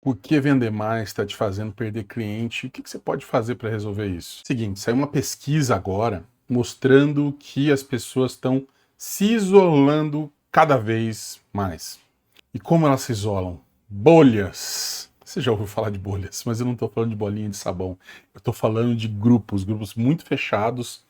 Por que vender mais está te fazendo perder cliente? O que você pode fazer para resolver isso? Seguinte, saiu uma pesquisa agora mostrando que as pessoas estão se isolando cada vez mais. E como elas se isolam? Bolhas. Você já ouviu falar de bolhas, mas eu não estou falando de bolinha de sabão. Eu estou falando de grupos muito fechados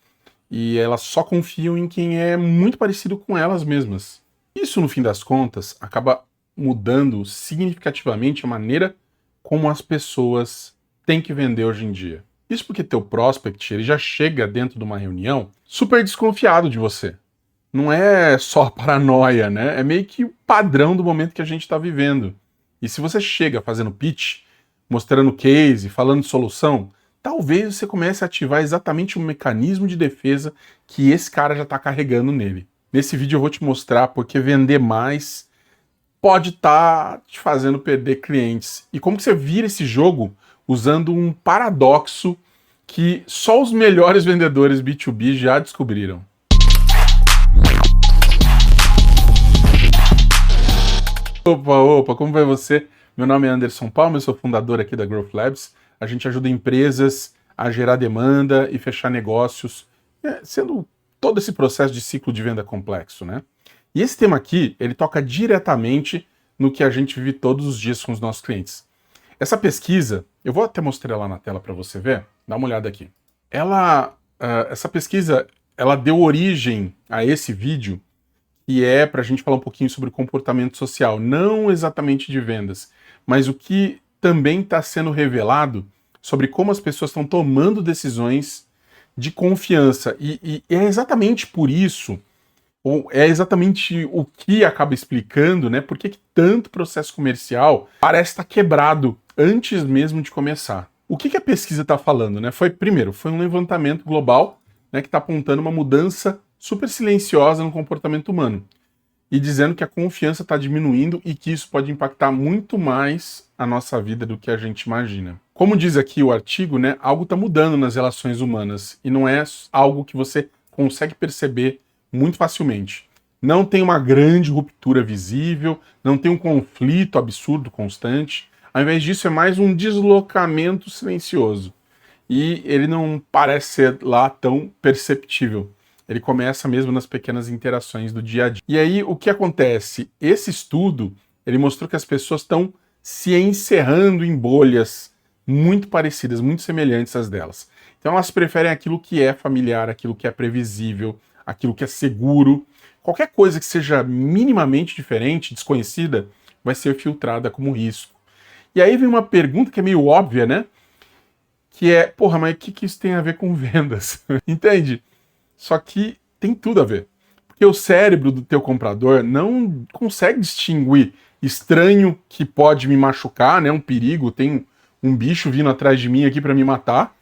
e elas só confiam em quem é muito parecido com elas mesmas. Isso, no fim das contas, acaba mudando significativamente a maneira como as pessoas têm que vender hoje em dia. Isso porque teu prospect ele já chega dentro de uma reunião super desconfiado de você. Não é só paranoia, né? É meio que o padrão do momento que a gente está vivendo. E se você chega fazendo pitch, mostrando case, falando de solução, talvez você comece a ativar exatamente o mecanismo de defesa que esse cara já está carregando nele. Nesse vídeo eu vou te mostrar porque vender mais pode estar te fazendo perder clientes. E como que você vira esse jogo usando um paradoxo que só os melhores vendedores B2B já descobriram. Opa, como vai você? Meu nome é Anderson Palma, eu sou fundador aqui da Growth Labs. A gente ajuda empresas a gerar demanda e fechar negócios, sendo todo esse processo de ciclo de venda complexo, né? E esse tema aqui, ele toca diretamente no que a gente vive todos os dias com os nossos clientes. Essa pesquisa, eu vou até mostrar ela na tela para você ver, dá uma olhada aqui. Essa pesquisa, ela deu origem a esse vídeo e é para a gente falar um pouquinho sobre comportamento social, não exatamente de vendas, mas o que também está sendo revelado sobre como as pessoas estão tomando decisões de confiança. E é exatamente por isso, ou é exatamente o que acaba explicando, né? Por que tanto processo comercial parece estar quebrado antes mesmo de começar. O que a pesquisa está falando, né? Primeiro, foi um levantamento global, né, que está apontando uma mudança super silenciosa no comportamento humano e dizendo que a confiança está diminuindo e que isso pode impactar muito mais a nossa vida do que a gente imagina. Como diz aqui o artigo, né, algo está mudando nas relações humanas e não é algo que você consegue perceber muito facilmente. Não tem uma grande ruptura visível, não tem um conflito absurdo constante. Ao invés disso, é mais um deslocamento silencioso. E ele não parece ser lá tão perceptível. Ele começa mesmo nas pequenas interações do dia a dia. E aí, o que acontece? Esse estudo, ele mostrou que as pessoas estão se encerrando em bolhas muito parecidas, muito semelhantes às delas. Então elas preferem aquilo que é familiar, aquilo que é previsível, aquilo que é seguro. Qualquer coisa que seja minimamente diferente, desconhecida, vai ser filtrada como risco. E aí vem uma pergunta que é meio óbvia, né? Que é, porra, mas o que isso tem a ver com vendas? Entende? Só que tem tudo a ver. Porque o cérebro do teu comprador não consegue distinguir estranho que pode me machucar, né? Um perigo, tem um bicho vindo atrás de mim aqui para me matar,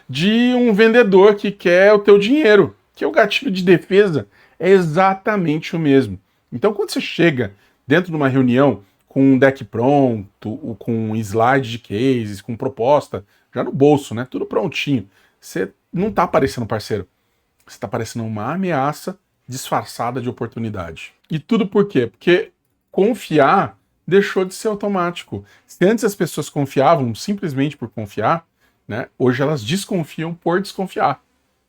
de um vendedor que quer o teu dinheiro. Que o gatilho de defesa é exatamente o mesmo. Então, quando você chega dentro de uma reunião com um deck pronto, com um slide de cases, com proposta, já no bolso, né? Tudo prontinho. Você não tá parecendo parceiro. Você está parecendo uma ameaça disfarçada de oportunidade. E tudo por quê? Porque confiar deixou de ser automático. Se antes as pessoas confiavam simplesmente por confiar, né, hoje elas desconfiam por desconfiar.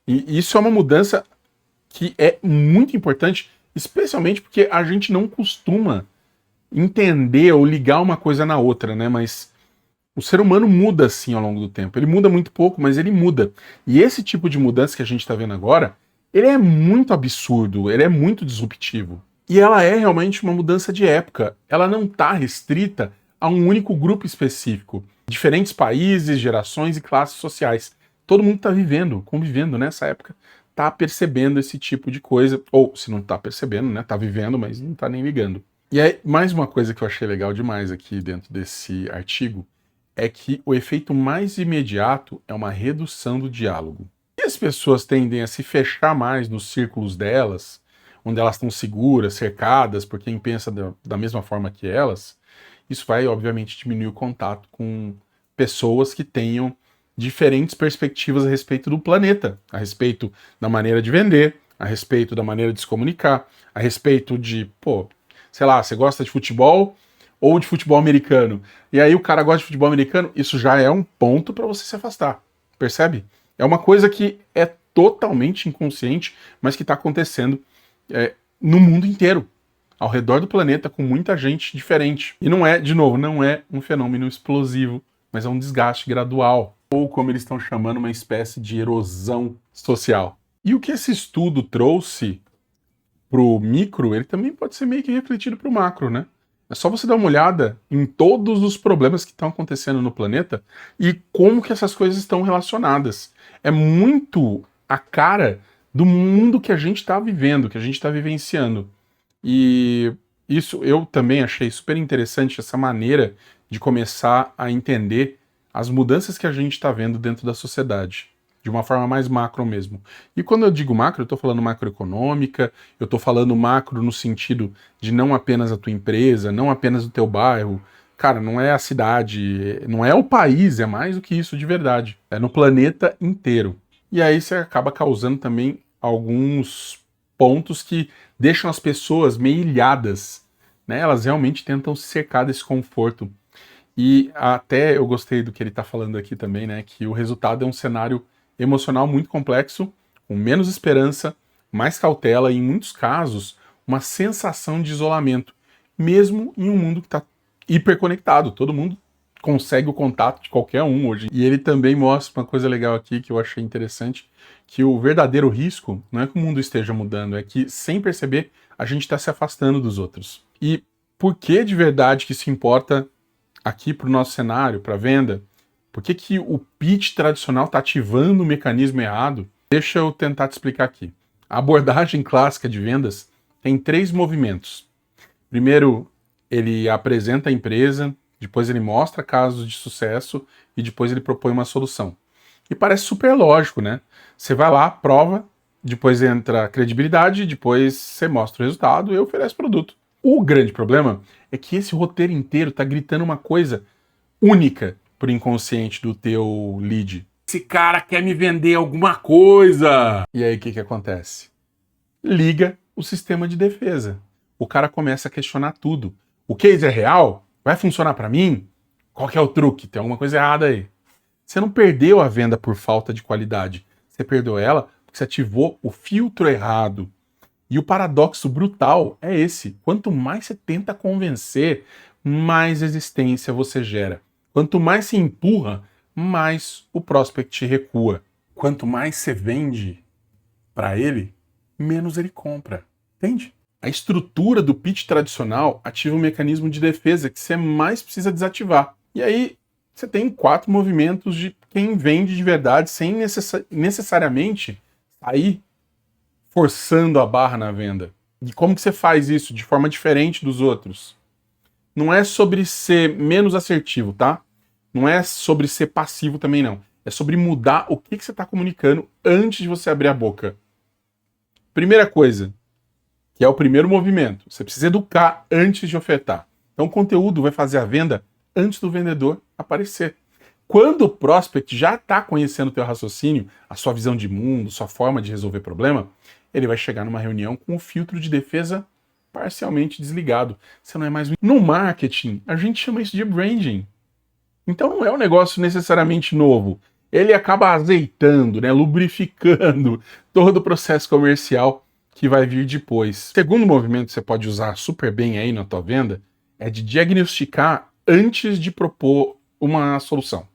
E isso é uma mudança que é muito importante, especialmente porque a gente não costuma entender ou ligar uma coisa na outra, né? Mas o ser humano muda assim ao longo do tempo. Ele muda muito pouco, mas ele muda. E esse tipo de mudança que a gente está vendo agora, ele é muito absurdo, ele é muito disruptivo. E ela é realmente uma mudança de época. Ela não está restrita a um único grupo específico. Diferentes países, gerações e classes sociais. Todo mundo está vivendo, convivendo nessa época, está percebendo esse tipo de coisa. Ou, se não está percebendo, né? Está vivendo, mas não está nem ligando. E aí, mais uma coisa que eu achei legal demais aqui dentro desse artigo é que o efeito mais imediato é uma redução do diálogo. E as pessoas tendem a se fechar mais nos círculos delas, onde elas estão seguras, cercadas por quem pensa da mesma forma que elas, isso vai, obviamente, diminuir o contato com pessoas que tenham diferentes perspectivas a respeito do planeta, a respeito da maneira de vender, a respeito da maneira de se comunicar, a respeito de, pô, sei lá, você gosta de futebol, ou de futebol americano. E aí o cara gosta de futebol americano, isso já é um ponto para você se afastar. Percebe? É uma coisa que é totalmente inconsciente, mas que está acontecendo no mundo inteiro, ao redor do planeta, com muita gente diferente. E não é, de novo, não é um fenômeno explosivo, mas é um desgaste gradual, ou como eles estão chamando, uma espécie de erosão social. E o que esse estudo trouxe para o micro, ele também pode ser meio que refletido para o macro, né? É só você dar uma olhada em todos os problemas que estão acontecendo no planeta e como que essas coisas estão relacionadas. É muito a cara do mundo que a gente está vivendo, que a gente está vivenciando. E isso eu também achei super interessante, essa maneira de começar a entender as mudanças que a gente está vendo dentro da sociedade, de uma forma mais macro mesmo. E quando eu digo macro, eu estou falando macroeconômica, eu estou falando macro no sentido de não apenas a tua empresa, não apenas o teu bairro. Cara, não é a cidade, não é o país, é mais do que isso de verdade. É no planeta inteiro. E aí você acaba causando também alguns pontos que deixam as pessoas meio ilhadas, né? Elas realmente tentam se cercar desse conforto. E até eu gostei do que ele está falando aqui também, né? Que o resultado é um cenário emocional muito complexo, com menos esperança, mais cautela e, em muitos casos, uma sensação de isolamento, mesmo em um mundo que está hiperconectado. Todo mundo consegue o contato de qualquer um hoje. E ele também mostra uma coisa legal aqui que eu achei interessante, que o verdadeiro risco não é que o mundo esteja mudando, é que, sem perceber, a gente está se afastando dos outros. E por que de verdade que isso importa aqui para o nosso cenário, para a venda? Por que que o pitch tradicional está ativando o mecanismo errado? Deixa eu tentar te explicar aqui. A abordagem clássica de vendas tem 3 movimentos. Primeiro, ele apresenta a empresa, depois ele mostra casos de sucesso e depois ele propõe uma solução. E parece super lógico, né? Você vai lá, prova, depois entra a credibilidade, depois você mostra o resultado e oferece produto. O grande problema é que esse roteiro inteiro tá gritando uma coisa única pro inconsciente do teu lead. Esse cara quer me vender alguma coisa! E aí o que acontece? Liga o sistema de defesa. O cara começa a questionar tudo. O case é real? Vai funcionar para mim? Qual que é o truque? Tem alguma coisa errada aí. Você não perdeu a venda por falta de qualidade. Você perdeu ela porque você ativou o filtro errado. E o paradoxo brutal é esse. Quanto mais você tenta convencer, mais resistência você gera. Quanto mais se empurra, mais o prospect recua. Quanto mais você vende para ele, menos ele compra. Entende? A estrutura do pitch tradicional ativa um mecanismo de defesa que você mais precisa desativar. E aí você tem 4 movimentos de quem vende de verdade sem necessariamente sair forçando a barra na venda. E como que você faz isso de forma diferente dos outros? Não é sobre ser menos assertivo, tá? Não é sobre ser passivo também, não. É sobre mudar o que você está comunicando antes de você abrir a boca. Primeira coisa, que é o primeiro movimento, você precisa educar antes de ofertar. Então o conteúdo vai fazer a venda antes do vendedor aparecer. Quando o prospect já está conhecendo o teu raciocínio, a sua visão de mundo, sua forma de resolver problema, ele vai chegar numa reunião com o filtro de defesa parcialmente desligado. Você não é mais... No marketing, a gente chama isso de branding. Então não é um negócio necessariamente novo. Ele acaba azeitando, né, lubrificando todo o processo comercial que vai vir depois. O segundo movimento que você pode usar super bem aí na tua venda é de diagnosticar antes de propor uma solução.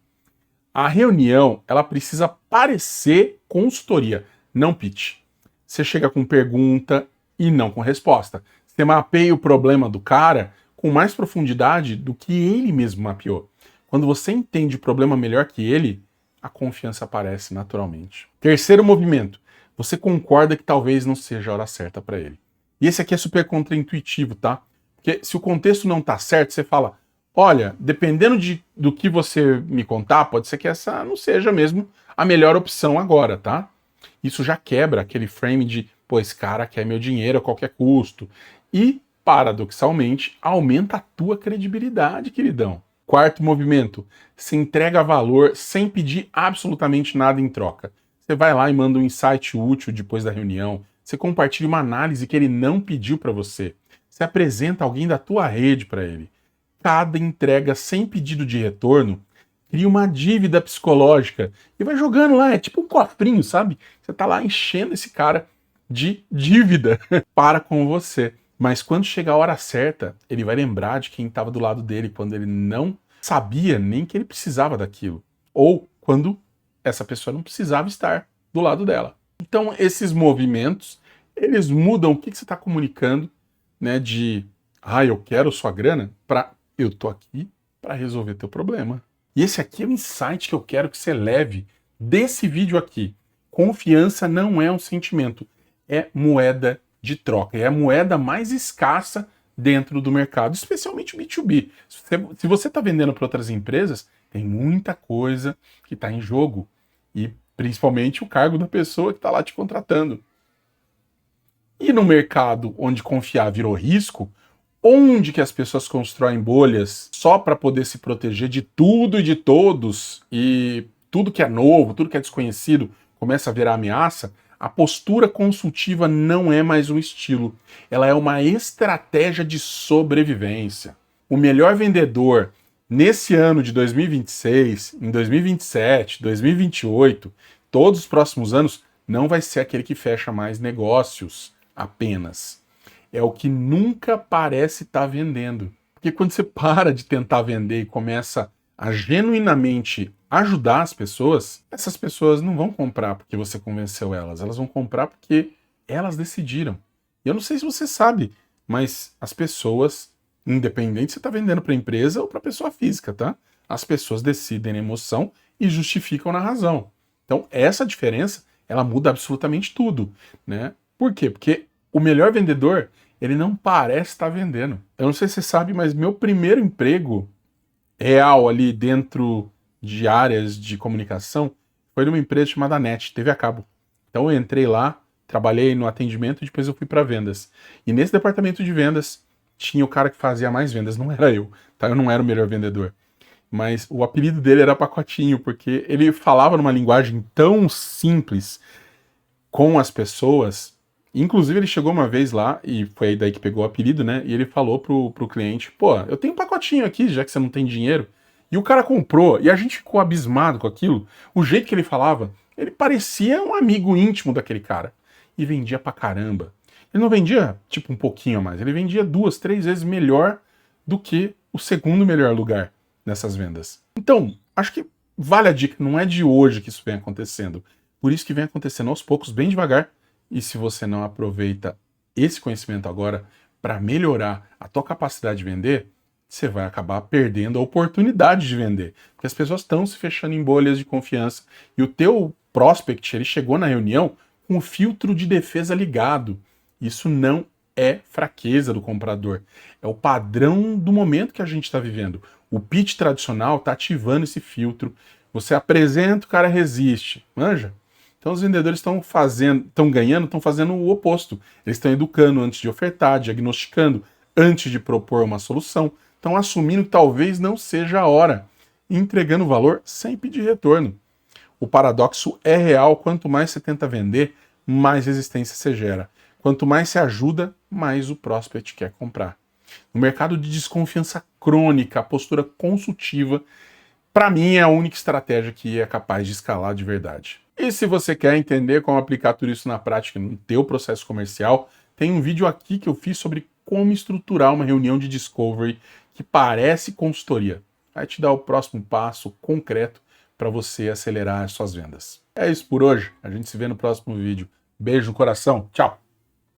A reunião, ela precisa parecer consultoria, não pitch. Você chega com pergunta e não com resposta. Você mapeia o problema do cara com mais profundidade do que ele mesmo mapeou. Quando você entende o problema melhor que ele, a confiança aparece naturalmente. Terceiro movimento, você concorda que talvez não seja a hora certa para ele. E esse aqui é super contraintuitivo, tá? Porque se o contexto não tá certo, você fala, olha, dependendo do que você me contar, pode ser que essa não seja mesmo a melhor opção agora, tá? Isso já quebra aquele frame de, pô, esse cara quer meu dinheiro a qualquer custo. E, paradoxalmente, aumenta a tua credibilidade, queridão. Quarto movimento, se entrega valor sem pedir absolutamente nada em troca. Você vai lá e manda um insight útil depois da reunião. Você compartilha uma análise que ele não pediu para você. Você apresenta alguém da tua rede para ele. cada entrega sem pedido de retorno cria uma dívida psicológica e vai jogando lá, é tipo um cofrinho, sabe? Você tá lá enchendo esse cara de dívida para com você. Mas quando chega a hora certa, ele vai lembrar de quem estava do lado dele quando ele não sabia nem que ele precisava daquilo. Ou quando essa pessoa não precisava estar do lado dela. Então, esses movimentos, eles mudam o que você está comunicando, né? De, eu quero sua grana, para eu tô aqui para resolver teu problema. E esse aqui é o insight que eu quero que você leve desse vídeo aqui. Confiança não é um sentimento, é moeda de troca. É a moeda mais escassa dentro do mercado, especialmente o B2B. Se você está vendendo para outras empresas, tem muita coisa que está em jogo. E principalmente o cargo da pessoa que está lá te contratando. E no mercado onde confiar virou risco, onde que as pessoas constroem bolhas só para poder se proteger de tudo e de todos, e tudo que é novo, tudo que é desconhecido começa a virar ameaça, a postura consultiva não é mais um estilo, ela é uma estratégia de sobrevivência. O melhor vendedor nesse ano de 2026, em 2027, 2028, todos os próximos anos, não vai ser aquele que fecha mais negócios apenas. É o que nunca parece estar vendendo. Porque quando você para de tentar vender e começa a genuinamente ajudar as pessoas, essas pessoas não vão comprar porque você convenceu elas, elas vão comprar porque elas decidiram. E eu não sei se você sabe, mas as pessoas, independente se você está vendendo para empresa ou para pessoa física, tá? As pessoas decidem na emoção e justificam na razão. Então, essa diferença, ela muda absolutamente tudo, né? Por quê? Porque o melhor vendedor, ele não parece estar vendendo. Eu não sei se você sabe, mas meu primeiro emprego real ali dentro de áreas de comunicação foi numa empresa chamada NET, TV a cabo. Então eu entrei lá, trabalhei no atendimento e depois eu fui para vendas. E nesse departamento de vendas tinha o cara que fazia mais vendas, não era eu, tá? Eu não era o melhor vendedor. Mas o apelido dele era Pacotinho, porque ele falava numa linguagem tão simples com as pessoas. Inclusive, ele chegou uma vez lá, e foi aí daí que pegou o apelido, né? E ele falou pro cliente, pô, eu tenho um pacotinho aqui, já que você não tem dinheiro. E o cara comprou, e a gente ficou abismado com aquilo. O jeito que ele falava, ele parecia um amigo íntimo daquele cara. E vendia pra caramba. Ele não vendia, tipo, um pouquinho a mais. Ele vendia 2, 3 vezes melhor do que o segundo melhor lugar nessas vendas. Então, acho que vale a dica. Não é de hoje que isso vem acontecendo. Por isso que vem acontecendo aos poucos, bem devagar. E se você não aproveita esse conhecimento agora para melhorar a tua capacidade de vender, você vai acabar perdendo a oportunidade de vender. Porque as pessoas estão se fechando em bolhas de confiança. E o teu prospect, ele chegou na reunião com o filtro de defesa ligado. Isso não é fraqueza do comprador. É o padrão do momento que a gente está vivendo. O pitch tradicional está ativando esse filtro. Você apresenta, o cara resiste. Manja? Então os vendedores estão ganhando, estão fazendo o oposto. Eles estão educando antes de ofertar, diagnosticando antes de propor uma solução, estão assumindo que talvez não seja a hora, e entregando valor sem pedir retorno. O paradoxo é real, quanto mais você tenta vender, mais resistência você gera. Quanto mais você ajuda, mais o prospect quer comprar. No mercado de desconfiança crônica, a postura consultiva, para mim, é a única estratégia que é capaz de escalar de verdade. E se você quer entender como aplicar tudo isso na prática no teu processo comercial, tem um vídeo aqui que eu fiz sobre como estruturar uma reunião de discovery que parece consultoria. Vai te dar o próximo passo concreto para você acelerar as suas vendas. É isso por hoje. A gente se vê no próximo vídeo. Beijo no coração. Tchau!